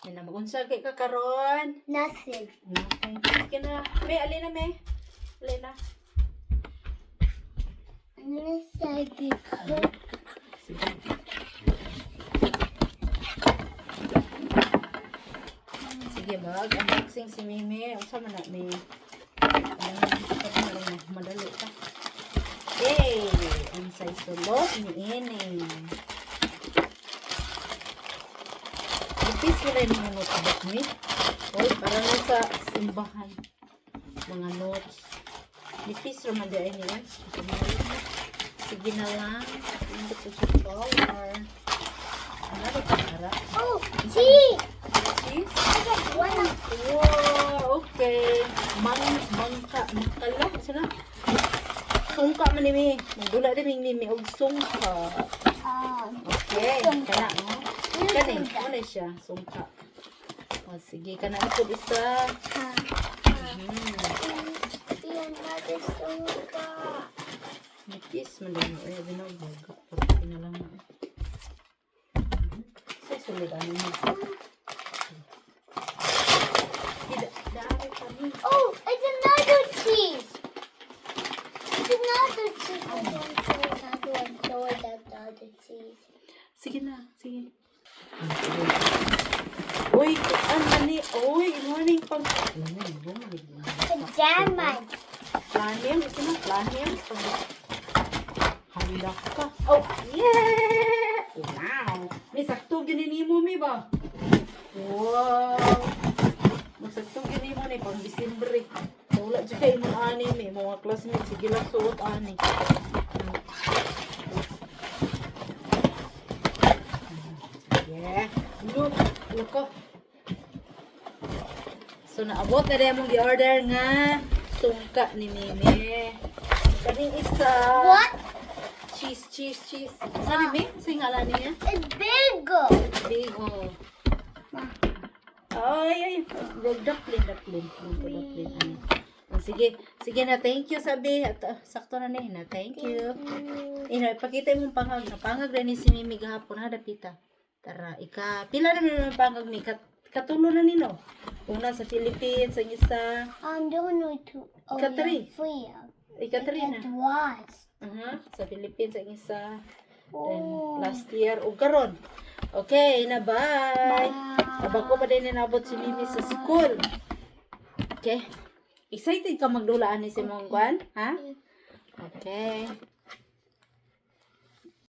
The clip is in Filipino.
May namagunsa kay ka karon. Nothing. Nothing. Sige na. May, alina may. Alina. Sige. Sige. Sige, mag-unboxing si Mimi. Ang sama na, may. Madali ka. Yay! Ang say sulot ni Ining. Ipis ko na yung mga notebook ni. Oy, parang nasa simbahan. Mga notes. Ipis naman din niya. Sige na lang. Hindi ko siya color. Ano ba para? Oh, cheese! Cheese? I got one. Wow, okay. Mangka lang. Sino? Sungka man ni Mi. Magdula din ni Mi og sungka. Okay, kana mo. Kani, ano siya? Sungka. O, sige, kana ito isa. Yan natin sungka. Nipis man din mo. Ay, binabag. Pati na lang na. Sa sulit ano mo. Dami kami. Oh, it's another cheese. It's another cheese. I don't show another one. Show that other cheese. Sige na, sige. Uy, ano ni? Uy, morning pang... Pajamas. Planim, ito na, planim. Handa ka. Oh, yeah! Wow! May saktong ganini mo, may ba? Wow! Magsaktong ganini mo na, pang Disembre. Wala dyan kayo mong ani, may mga classmates. Sige lang suot ani. Yeah. Look, look ko. So, naabot na rin mong i-order nga sungka ni Mimi. Kaning isa. What? Cheese. Ano, Mimi? Sa'yo nga lang niya? It's big. Big, oh. Ay. Duckling. Sige na, thank you, sabi. Sakto na na, thank you. Ipakita mo pangag. Napangag rin ni si Mimi gahapon, ha, dapita. Tara, pila na naman pangag ni. Katulo na nino. Una sa Philippines, ang isa. Don't know to. Oh, Ikatri. Free. Ikatri na. It was. Sa Philippines, ang isa. Then, Oh. last year, o karon. Okay, na bye. Abang ko pa din ninabot si Mimi sa school. Okay. Excited ka magdulaan ni si Mongguan? Ha? Okay.